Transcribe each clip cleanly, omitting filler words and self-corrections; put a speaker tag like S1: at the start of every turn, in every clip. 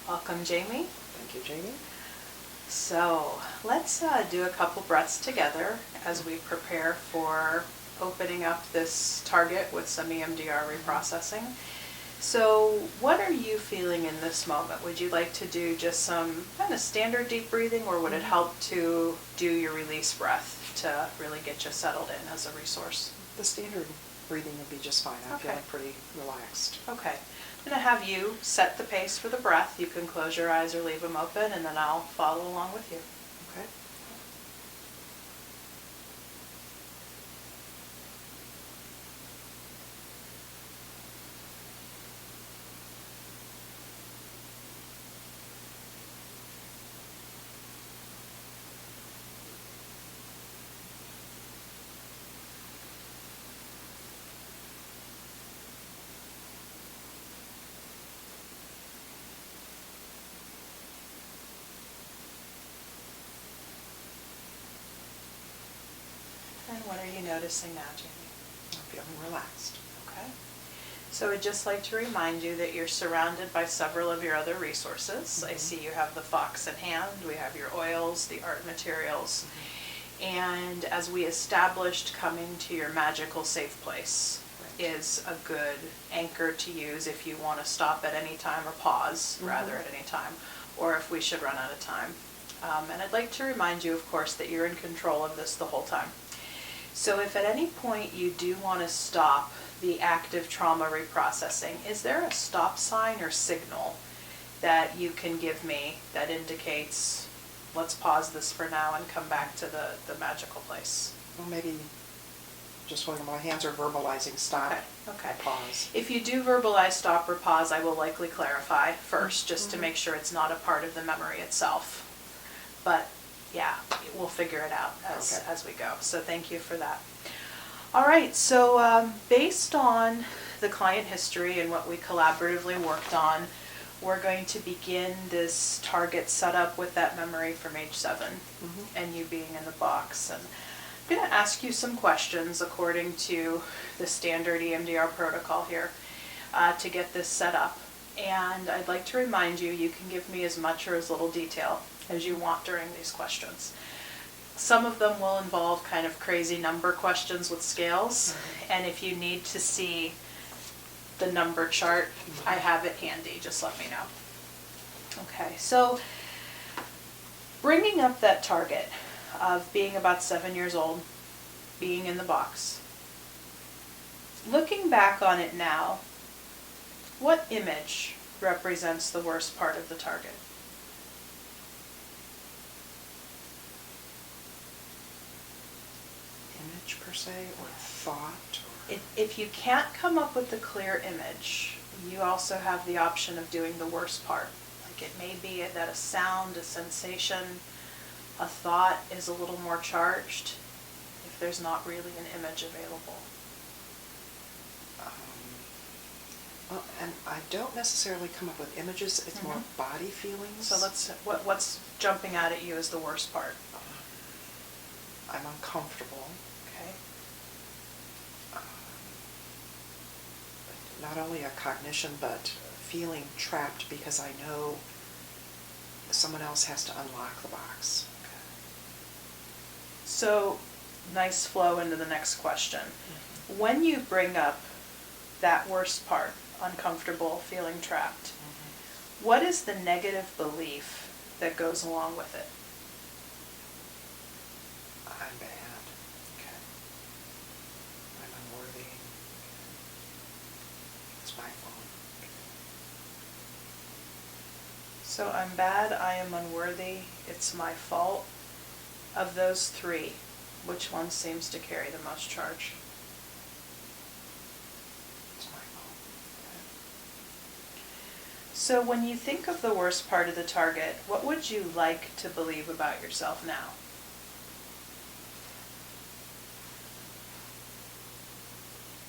S1: Welcome, Jamie.
S2: Thank you, Jamie.
S1: So let's do a couple breaths together as we prepare for opening up this target with some EMDR reprocessing. So what are you feeling in this moment? Would you like to do just some kind of standard deep breathing, or would it help to do your release breath to really get you settled in as a resource?
S2: The standard breathing would be just fine. I'm
S1: Okay.
S2: feeling pretty relaxed.
S1: Okay. I'm going to have you set the pace for the breath. You can close your eyes or leave them open, and then I'll follow along with you.
S2: Okay.
S1: And what are you noticing now, Jamie?
S2: I'm feeling relaxed.
S1: Okay. So I'd just like to remind you that you're surrounded by several of your other resources. I see you have the Fox in hand, we have your oils, the art materials, and as we established, coming to your magical safe place is a good anchor to use if you want to stop at any time or pause rather at any time, or if we should run out of time. And I'd like to remind you, of course, that you're in control of this the whole time. So if at any point you do want to stop the active trauma reprocessing, is there a stop sign or signal that you can give me that indicates, let's pause this for now and come back to the magical place?
S2: Well, maybe just holding my hands or verbalizing stop.
S1: Okay.
S2: Pause.
S1: If you do verbalize stop or pause, I will likely clarify first, just to make sure it's not a part of the memory itself. But yeah, we'll figure it out as we go. So thank you for that. All right, so based on the client history and what we collaboratively worked on, we're going to begin this target setup with that memory from age 7 and you being in the box. And I'm going to ask you some questions according to the standard EMDR protocol here to get this set up. And I'd like to remind you, you can give me as much or as little detail as you want during these questions. Some of them will involve kind of crazy number questions with scales, and if you need to see the number chart, I have it handy, just let me know. Okay, so bringing up that target of being about 7 years old, being in the box, looking back on it now, what image represents the worst part of the target?
S2: Image per se, or thought? Or...
S1: If you can't come up with a clear image, you also have the option of doing the worst part. Like it may be that a sound, a sensation, a thought is a little more charged if there's not really an image available.
S2: Well, and I don't necessarily come up with images, it's more body feelings.
S1: So what's jumping out at you as the worst part?
S2: I'm uncomfortable.
S1: Okay.
S2: Not only a cognition, but feeling trapped because I know someone else has to unlock the box.
S1: Okay. So, nice flow into the next question. When you bring up that worst part, uncomfortable, feeling trapped, what is the negative belief that goes along with it?
S2: I'm bad.
S1: Okay.
S2: I'm unworthy. It's my fault.
S1: So I'm bad, I am unworthy, it's my fault. Of those three, which one seems to carry the most charge?
S2: It's my fault.
S1: So when you think of the worst part of the target, what would you like to believe about yourself now?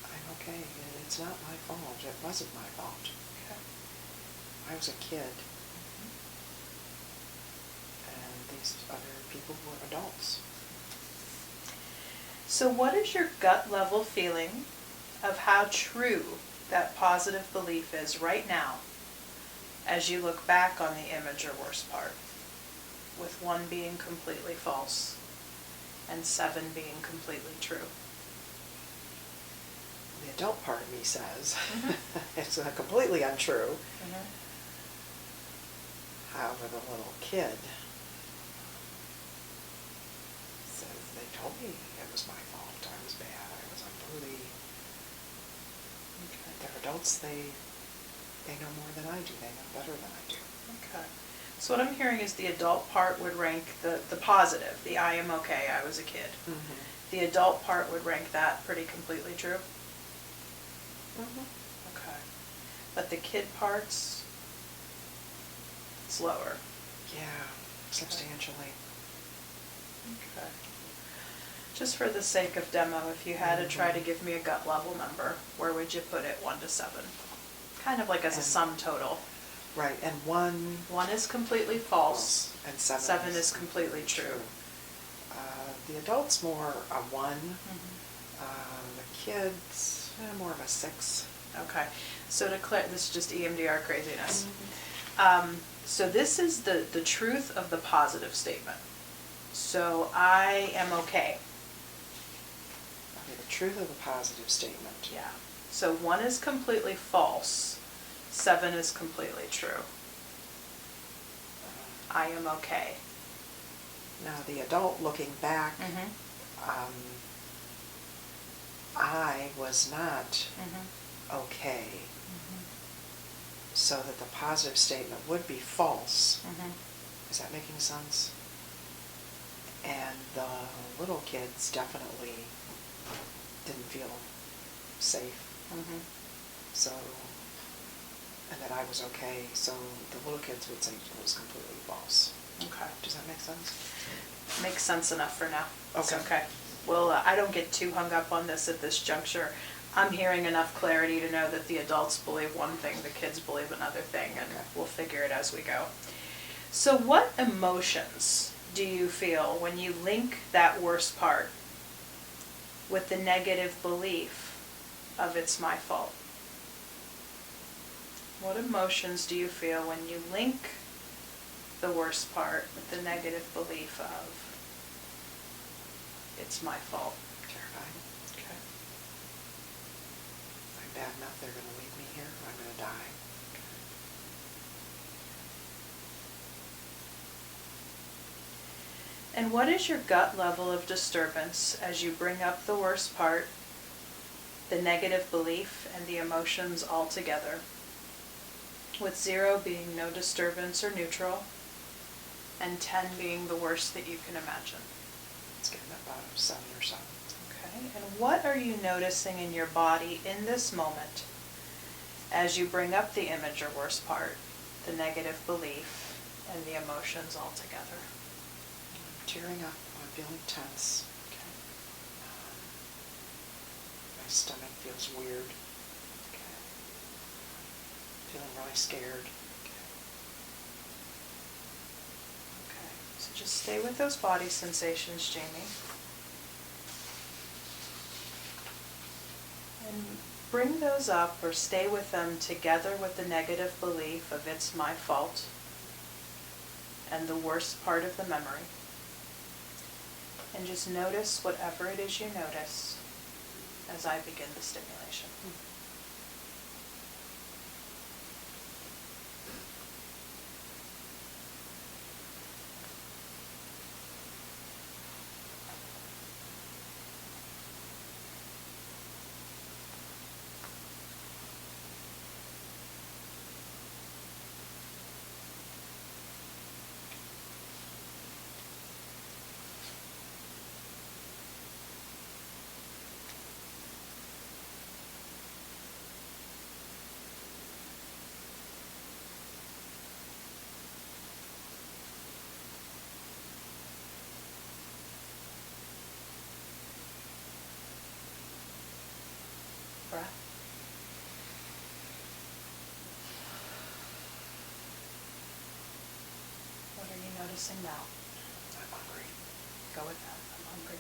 S2: I'm okay. It's not my fault. It wasn't my fault.
S1: Okay.
S2: I was a kid. And these other people were adults.
S1: So what is your gut level feeling of how true that positive belief is right now as you look back on the image or worst part, with 1 being completely false and 7 being completely true?
S2: The adult part of me says
S1: Mhm.
S2: it's completely untrue.
S1: Mhm.
S2: However, the little kid says, they told me it was my fault, I was bad, I was unruly.
S1: Okay.
S2: They're adults, they know more than I do, they know better than I do.
S1: Okay. So what I'm hearing is the adult part would rank the positive, the I am okay, I was a kid.
S2: Mm-hmm.
S1: The adult part would rank that pretty completely true?
S2: Mm-hmm.
S1: Okay. But the kid parts, it's lower.
S2: Yeah, substantially.
S1: Okay. Just for the sake of demo, if you had to try to give me a gut level number, where would you put it, 1 to 7? Kind of like as a
S2: And-
S1: sum total.
S2: Right, and 1
S1: 1 is completely false,
S2: and 7,
S1: 7 is completely true.
S2: The adult's more a 1.
S1: Mhm.
S2: The kids, more of a 6.
S1: Okay, so to clear, this is just EMDR craziness.
S2: Mm-hmm.
S1: So this is the truth of the positive statement. So I am okay.
S2: Okay, the truth of the positive statement.
S1: Yeah. So 1 is completely false, 7 is completely true. I am okay.
S2: Now, the adult looking back, I was not okay, so that the positive statement would be false. Is that making sense? And the little kids definitely didn't feel safe. So, and that I was okay, so the little kids would say it was completely false.
S1: Okay.
S2: Does that make sense?
S1: Makes sense enough for now. It's
S2: Okay.
S1: okay. Well, I don't get too hung up on this at this juncture. I'm hearing enough clarity to know that the adults believe one thing, the kids believe another thing, and
S2: Okay.
S1: we'll figure it as we go. So what emotions do you feel when you link that worst part with the negative belief of it's my fault? What emotions do you feel when you link the worst part with the negative belief of it's my fault?
S2: Terrified.
S1: Okay.
S2: I'm bad enough, they're going to leave me here, I'm going to die.
S1: And what is your gut level of disturbance as you bring up the worst part, the negative belief, and the emotions all together, with 0 being no disturbance or neutral, and 10 being the worst that you can imagine?
S2: It's getting about 7 or 7.
S1: Okay, and what are you noticing in your body in this moment as you bring up the image or worst part, the negative belief, and the emotions all together?
S2: I'm tearing up, I'm feeling tense.
S1: Okay.
S2: My stomach feels weird.
S1: Okay.
S2: Feeling really scared.
S1: Okay, so just stay with those body sensations, Jamie. And bring those up or stay with them together with the negative belief of it's my fault and the worst part of the memory. And just notice whatever it is you notice as I begin the stimulation. Breath. What are you noticing now?
S2: I'm hungry.
S1: Go with that. I'm hungry.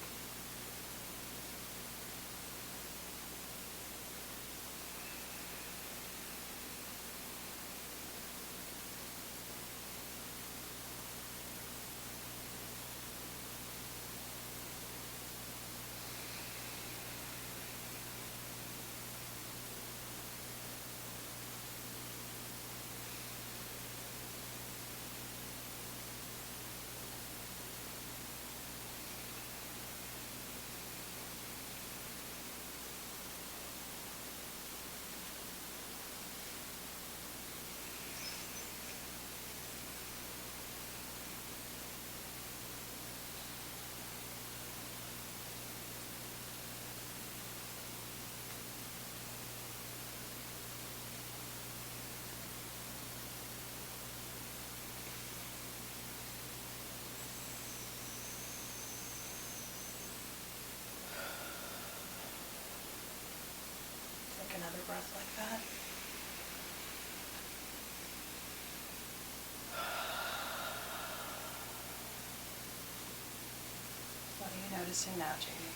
S1: noticing now, Jamie?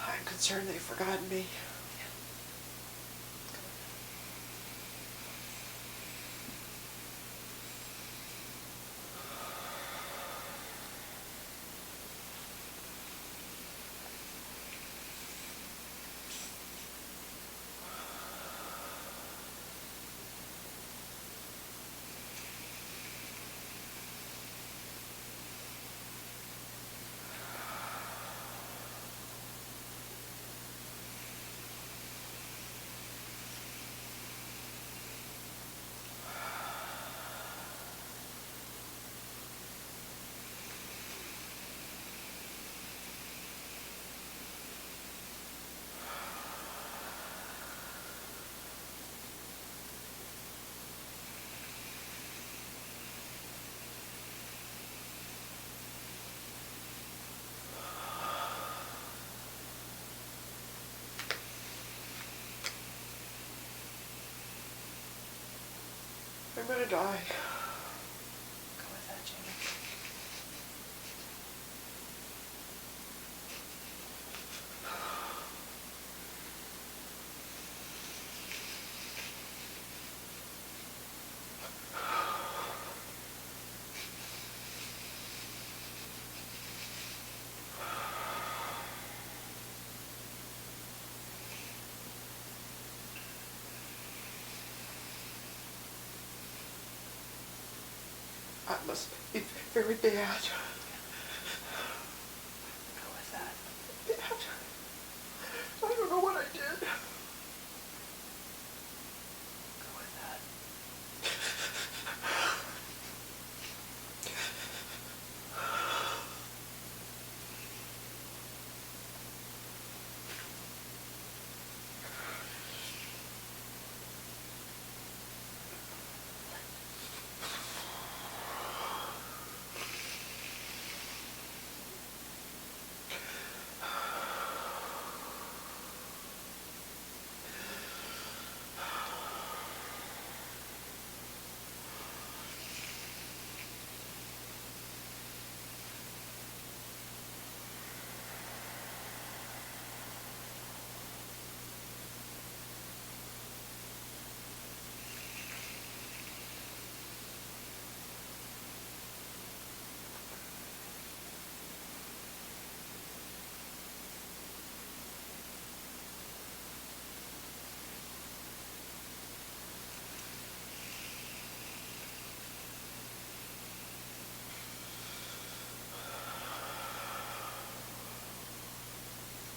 S2: I'm concerned they've forgotten me. I'm gonna die.
S1: Go with that, Jamie.
S2: That must be very bad.
S1: Go with that.
S2: Bad. I don't know what I did.
S1: Go with that.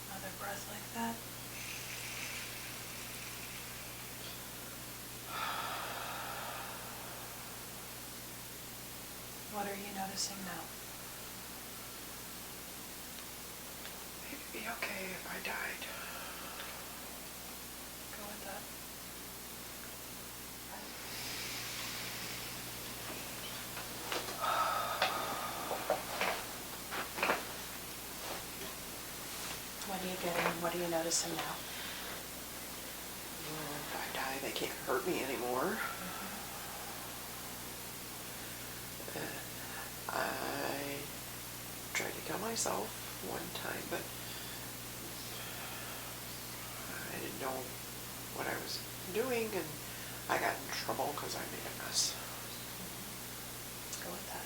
S1: Another breath like that. What are you noticing now?
S2: It'd be okay if I died.
S1: Go with that. What are you getting? What are you noticing now?
S2: Well, if I die, they can't hurt me anymore. I tried to kill myself one time, but I didn't know what I was doing, and I got in trouble because I made a mess.
S1: Go with that.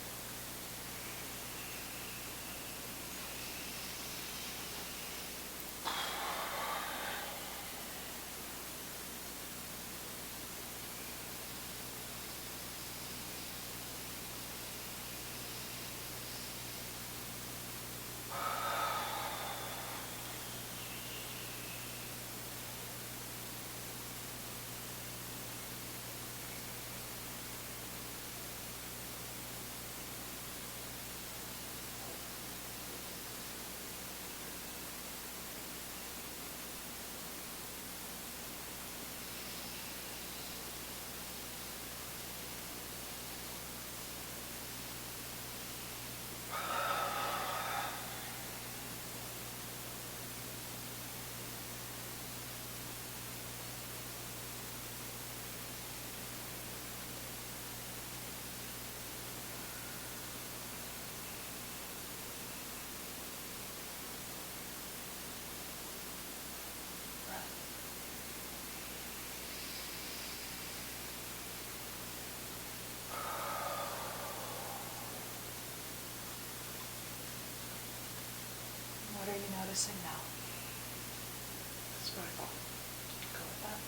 S1: noticing now?
S2: That's my fault.
S1: Go with that.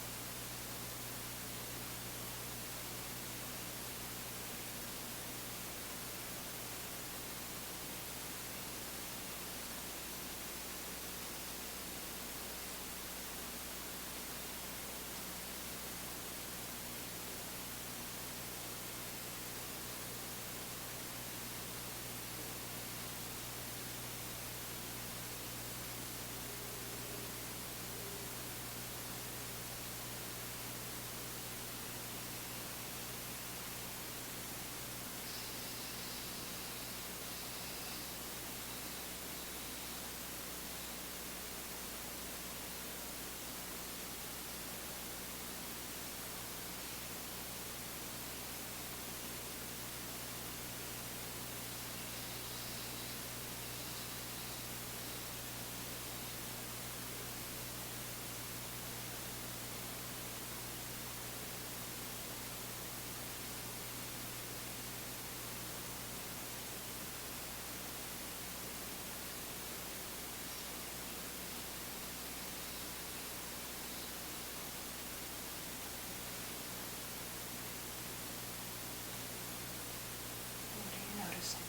S1: What are you noticing?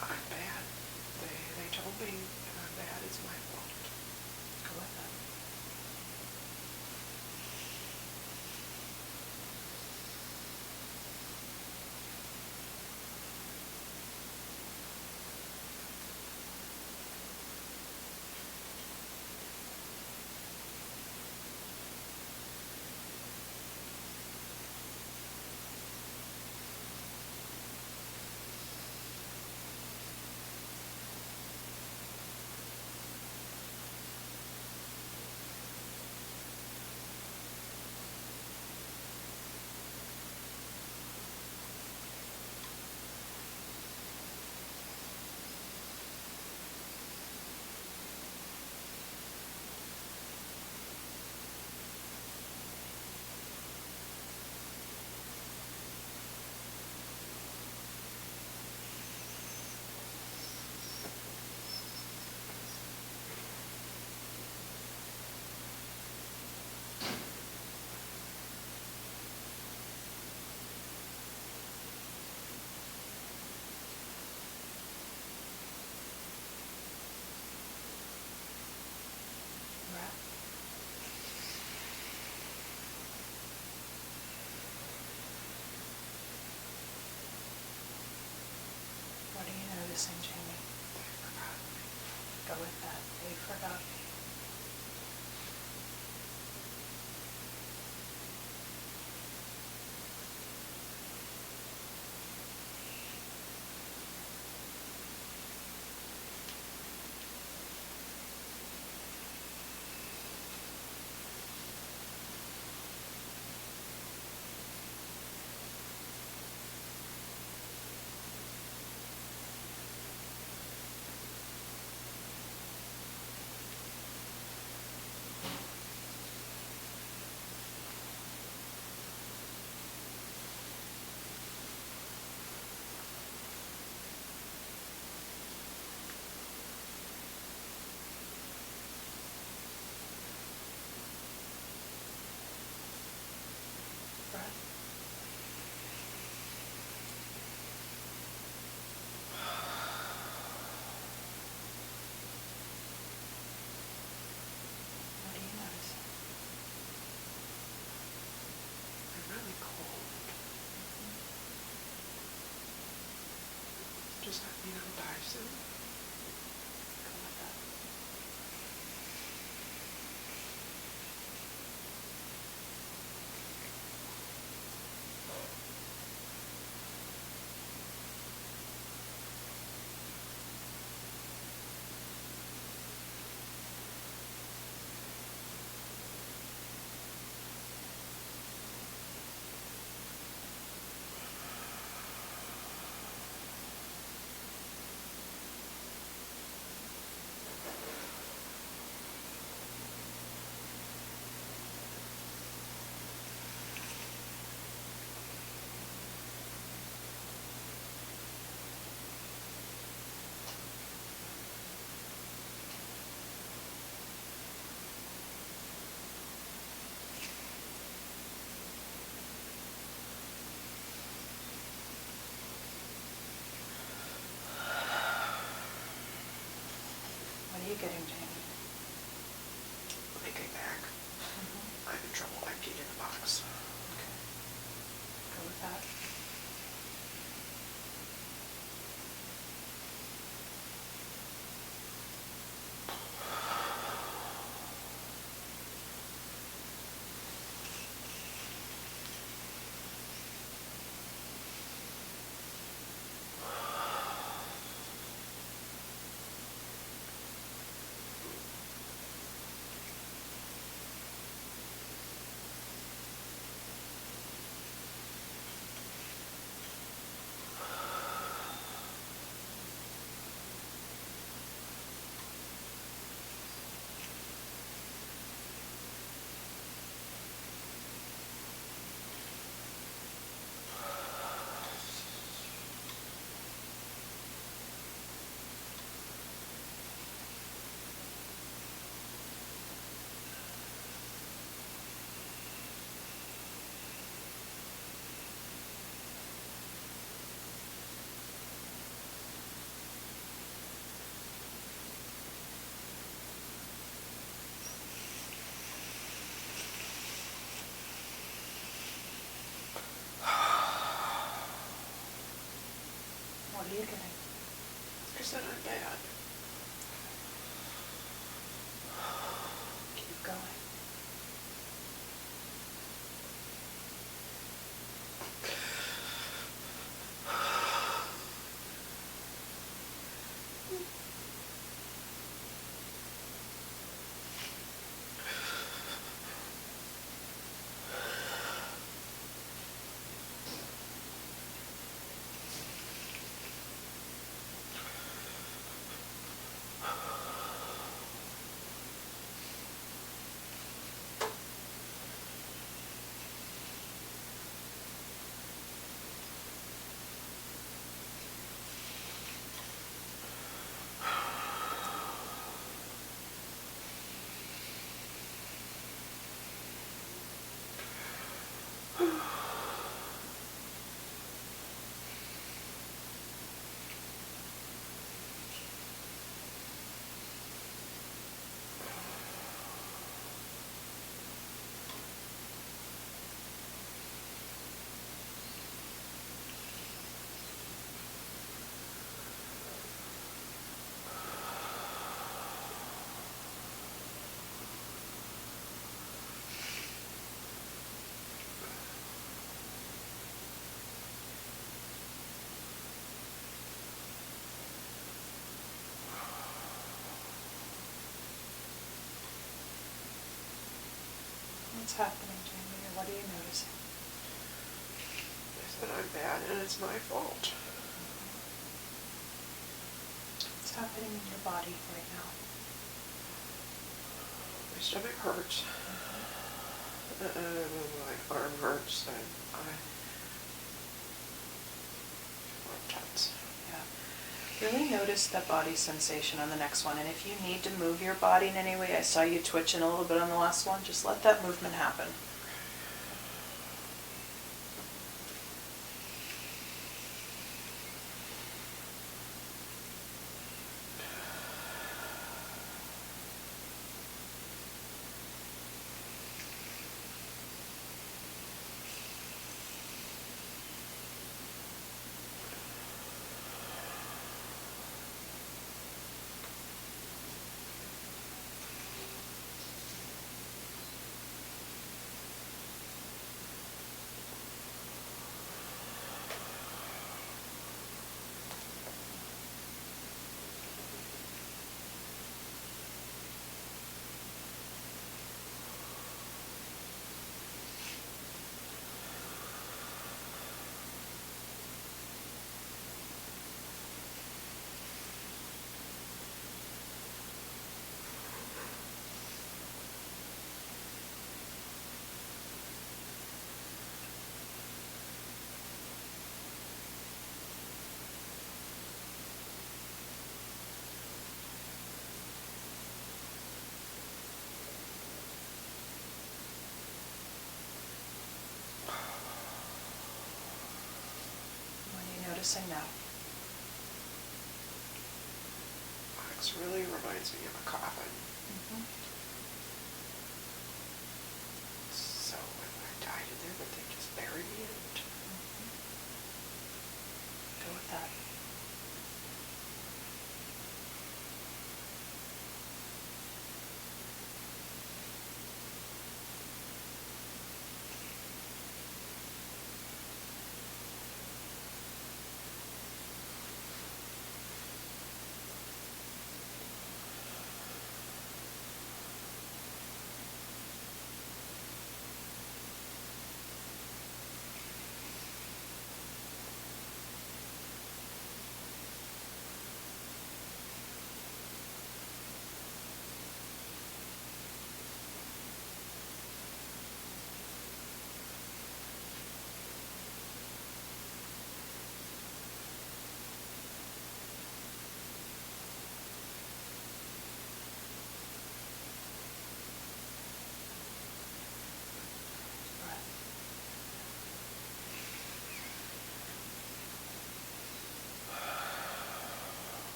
S2: I'm bad. They told me that I'm bad. It's my fault.
S1: Go with that. Breath. What are you noticing, Jamie?
S2: They forgot me.
S1: Go with that. They forgot me. Breath. What are you noticing?
S2: I'm really cold. Does that mean I'll die soon?
S1: Go with that. What are you getting?
S2: I said I'm bad.
S1: Keep going. What's happening, Jamie, or what are you noticing?
S2: I said I'm bad and it's my fault.
S1: What's happening in your body right now?
S2: My stomach hurts. My arm hurts. I'm tense.
S1: Yeah. Really notice that body sensation on the next one, and if you need to move your body in any way, I saw you twitching a little bit on the last one, just let that movement happen. What are you noticing now?
S2: Wax really reminds me of a coffin. So if I died in there, would they just bury me in it?
S1: Go with that.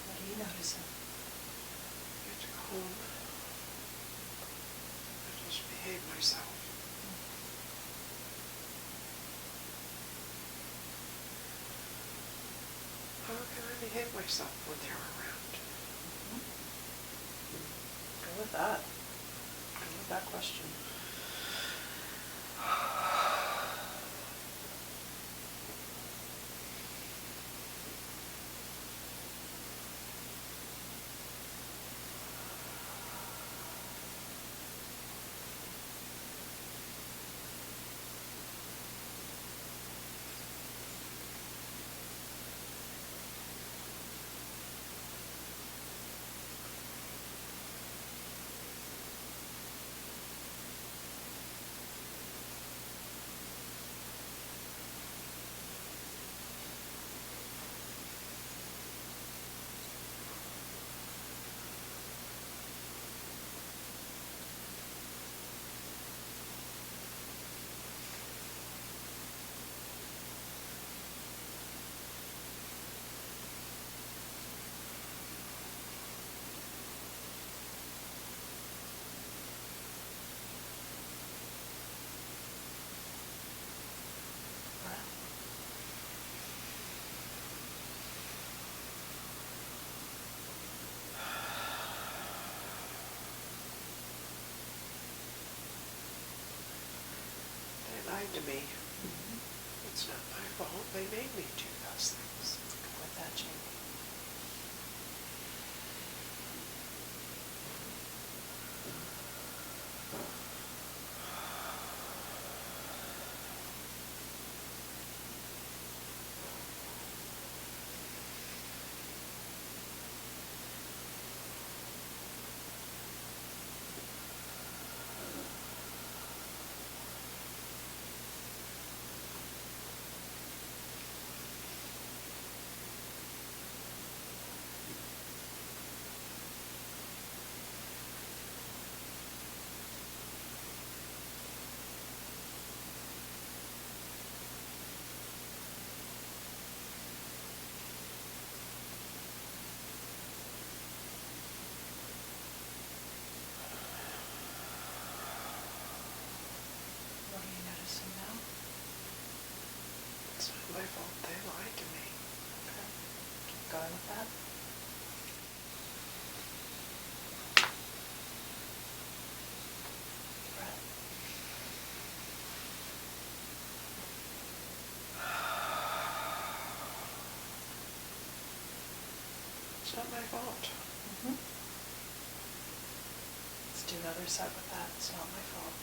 S1: What are you noticing?
S2: I get to go home. I just behave myself. behave myself when they're around?
S1: Go with that. Go with that question.
S2: They lied to me. It's not my fault. They made me do those things.
S1: Go with that, Jamie. What are you noticing now?
S2: It's not my fault. They lied to me.
S1: Okay. Keep going with that. Breath.
S2: It's not my fault.
S1: Let's do another set with that. It's not my fault.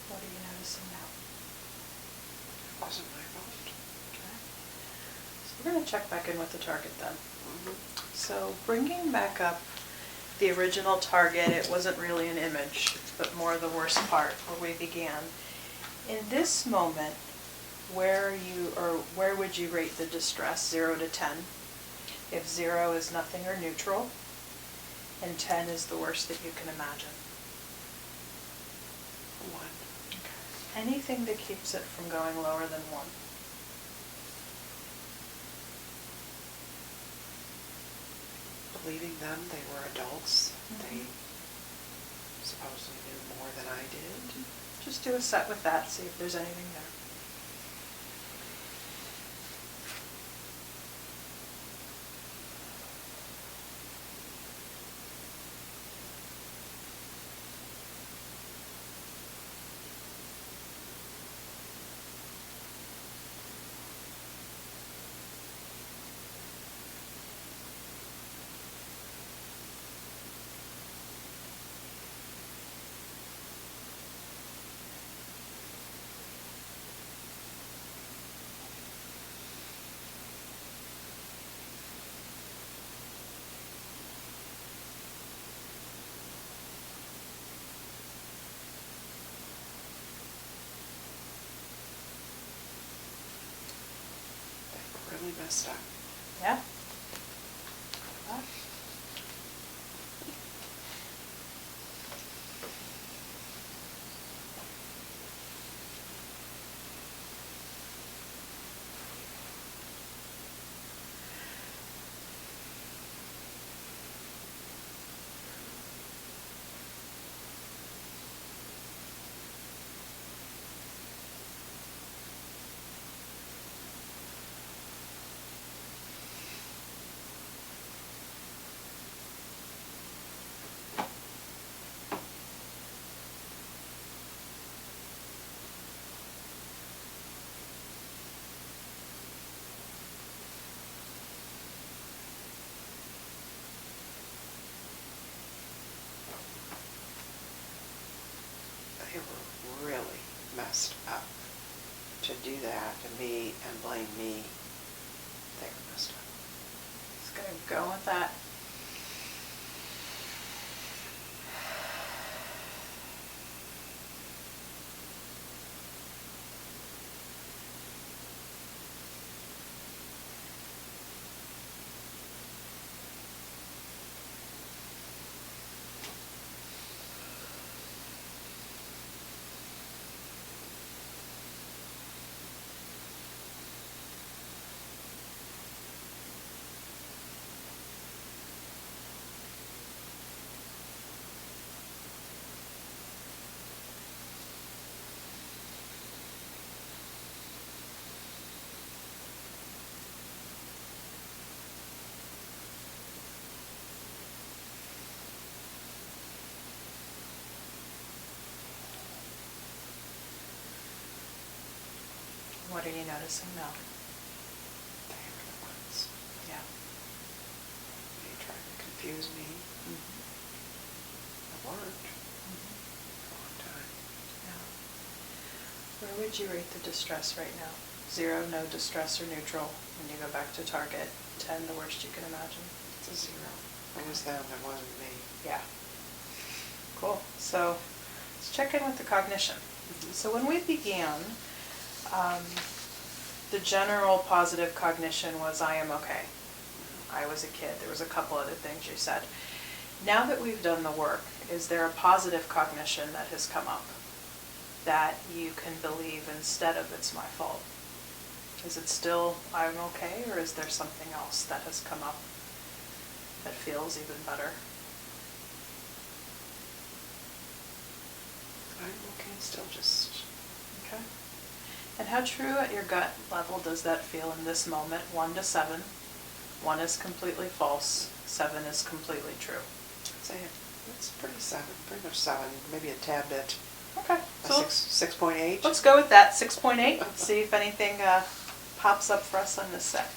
S1: What are you noticing now?
S2: It wasn't my fault.
S1: Okay. So we're going to check back in with the target then. So bringing back up the original target, it wasn't really an image, but more the worst part where we began. In this moment, where would you rate the distress, 0 to 10? If 0 is nothing or neutral, and 10 is the worst that you can imagine.
S2: 1.
S1: Anything that keeps it from going lower than 1.
S2: Believing them, they were adults. They supposedly knew more than I did.
S1: Just do a set with that, see if there's anything there.
S2: really messed up.
S1: Yeah.
S2: They were really messed up to do that to me and blame me. They were messed up.
S1: Just gonna go with that. What are you noticing now?
S2: They were the ones.
S1: Yeah.
S2: They tried to confuse me.
S1: Mm-hmm.
S2: It worked for a long time.
S1: Yeah. Where would you rate the distress right now? 0, no distress or neutral. When you go back to target, 10, the worst you can imagine.
S2: It's a 0. It was them, it wasn't me.
S1: Yeah. Cool. So let's check in with the cognition.
S2: Mm-hmm.
S1: So when we began, the general positive cognition was, I am okay. I was a kid. There was a couple other things you said. Now that we've done the work, is there a positive cognition that has come up that you can believe instead of it's my fault? Is it still I'm okay, or is there something else that has come up that feels even better?
S2: I'm okay, still just...
S1: Okay. And how true at your gut level does that feel in this moment? 1 to 7. 1 is completely false. 7 is completely true.
S2: I'd say it's pretty 7, pretty much 7, maybe a tad bit.
S1: Okay.
S2: A
S1: So
S2: 6.8.
S1: let's go with that, 6.8. See if anything pops up for us on this set.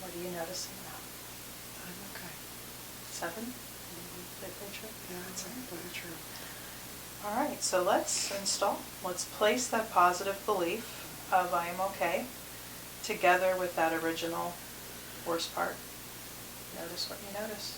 S1: What are you noticing now?
S2: I'm okay.
S1: 7?
S2: Mm-hmm.
S1: Completely true?
S2: Yeah, it's absolutely true.
S1: All right, so let's install. Let's place that positive belief of I am okay together with that original worst part. Notice what you notice.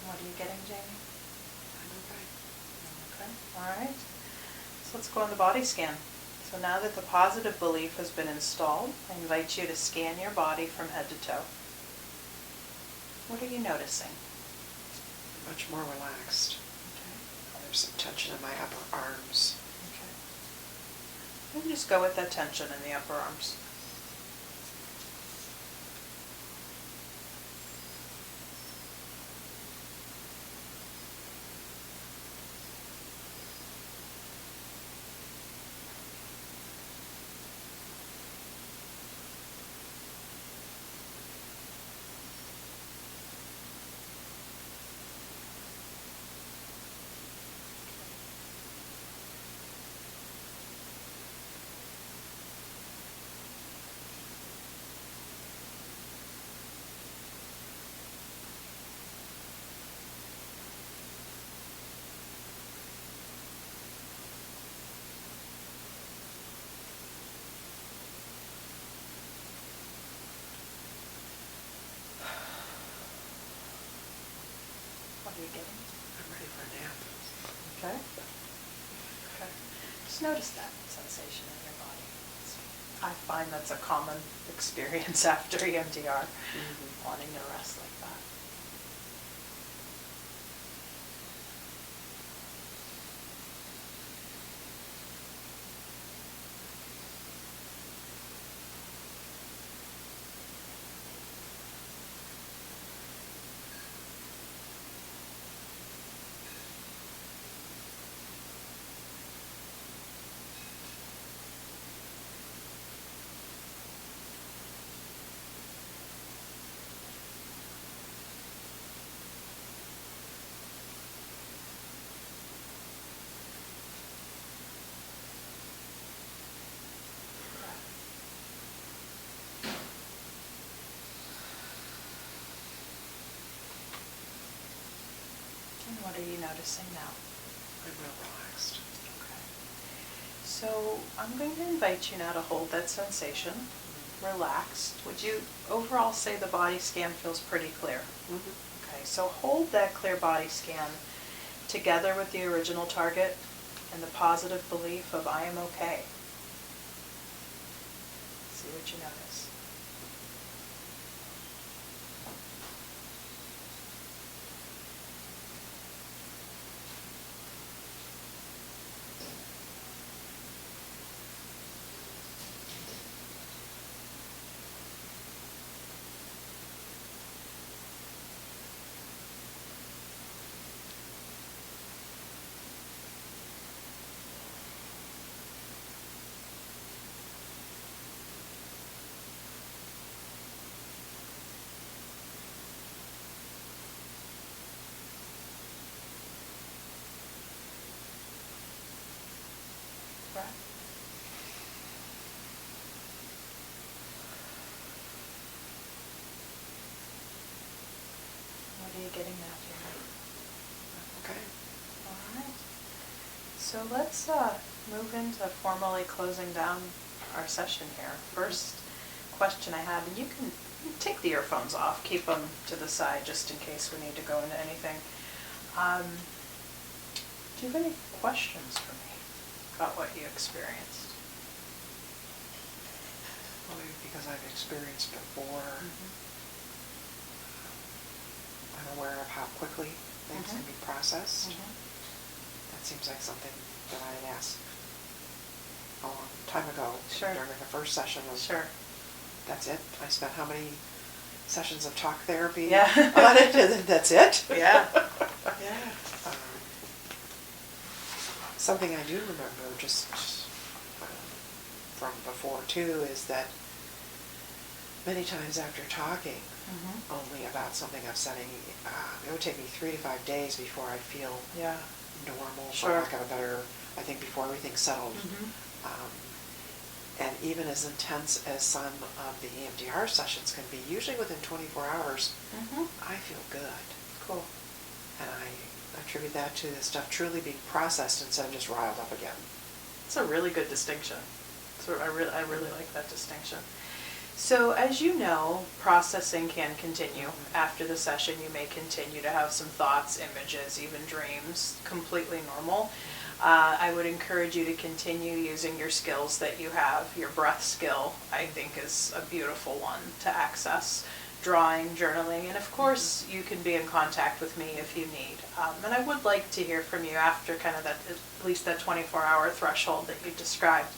S1: What are you getting, Jamie?
S2: I'm okay.
S1: Okay, all right. So let's go on the body scan. So now that the positive belief has been installed, I invite you to scan your body from head to toe. What are you noticing?
S2: Much more relaxed.
S1: Okay.
S2: There's some tension in my upper arms.
S1: Okay. And just go with that tension in the upper arms. What are you getting?
S2: I'm ready for a nap.
S1: Okay. Okay. Just notice that sensation in your body. I find that's a common experience after EMDR, wanting to rest like that. And what are you noticing now?
S2: I'm real relaxed.
S1: Okay. So I'm going to invite you now to hold that sensation, relaxed. Would you overall say the body scan feels pretty clear? Okay, so hold that clear body scan together with the original target and the positive belief of I am okay. See what you notice. Breath. What are you getting now, Jamie?
S2: Okay.
S1: All right. So let's move into formally closing down our session here. First question I have, and you can take the earphones off, keep them to the side just in case we need to go into anything. Do you have any questions for me about what you experienced?
S2: Well, maybe because I've experienced before, I'm aware of how quickly things can be processed. That seems like something that I had asked a long time ago.
S1: Sure.
S2: During the first session was,
S1: Sure.
S2: that's it? I spent how many sessions of talk therapy
S1: Yeah.
S2: on it, and then that's it?
S1: Yeah. Yeah.
S2: Something I do remember just from before too is that many times after talking only about something upsetting, it would take me 3 to 5 days before I feel
S1: Yeah.
S2: normal,
S1: Sure.
S2: for lack of a better, I think before everything's settled. And even as intense as some of the EMDR sessions can be, usually within 24 hours, I feel good.
S1: Cool.
S2: And I attribute that to the stuff truly being processed instead of just riled up again.
S1: It's a really good distinction. So I really like that distinction. So as you know, processing can continue. After the session, you may continue to have some thoughts, images, even dreams, completely normal. I would encourage you to continue using your skills that you have. Your breath skill, I think, is a beautiful one to access. Drawing, journaling, and of course you can be in contact with me if you need. And I would like to hear from you after kind of that, at least that 24-hour threshold that you described,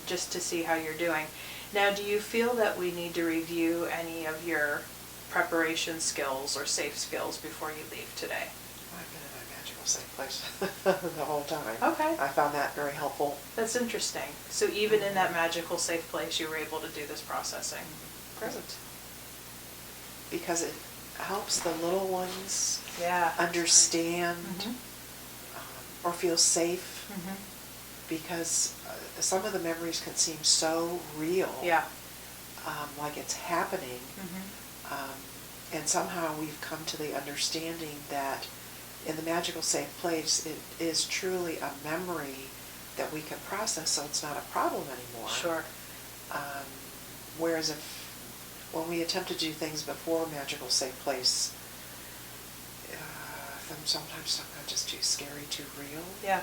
S1: just to see how you're doing. Now, do you feel that we need to review any of your preparation skills or safe skills before you leave today?
S2: I've been in a magical safe place the whole time.
S1: Okay.
S2: I found that very helpful.
S1: That's interesting. So even in that magical safe place, you were able to do this processing. Great.
S2: Because it helps the little ones
S1: Yeah.
S2: understand or feel safe,
S1: Mhm.
S2: because some of the memories can seem so real,
S1: Yeah.
S2: like it's happening,
S1: Mhm.
S2: and somehow we've come to the understanding that in the magical safe place, it is truly a memory that we can process, so it's not a problem anymore.
S1: Sure.
S2: Whereas when we attempt to do things before magical safe place, then sometimes stuff got just too scary, too real,
S1: Yeah.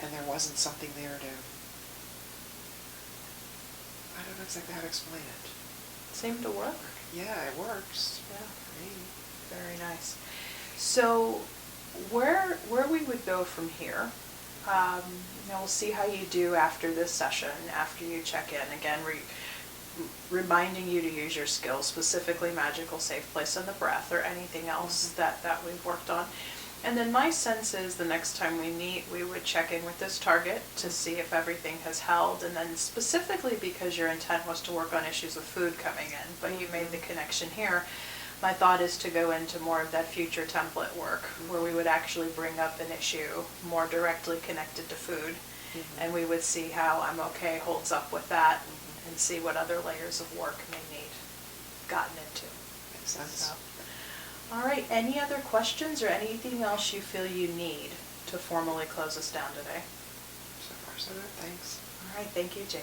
S2: and there wasn't something there to, I don't know exactly how to explain it.
S1: Seemed to work.
S2: Yeah, it works.
S1: Yeah.
S2: For me.
S1: Very nice. So where we would go from here, we'll see how you do after this session, after you check in. Again, reminding you to use your skills, specifically magical safe place and the breath, or anything else that we've worked on. And then my sense is the next time we meet, we would check in with this target to see if everything has held, and then specifically because your intent was to work on issues with food coming in, but you made the connection here, my thought is to go into more of that future template work, where we would actually bring up an issue more directly connected to food, and we would see how I'm okay holds up with that, and see what other layers of work may need gotten into.
S2: Makes sense.
S1: So, all right, any other questions or anything else you feel you need to formally close us down today?
S2: So far, so good. Thanks.
S1: All right, thank you, Jane.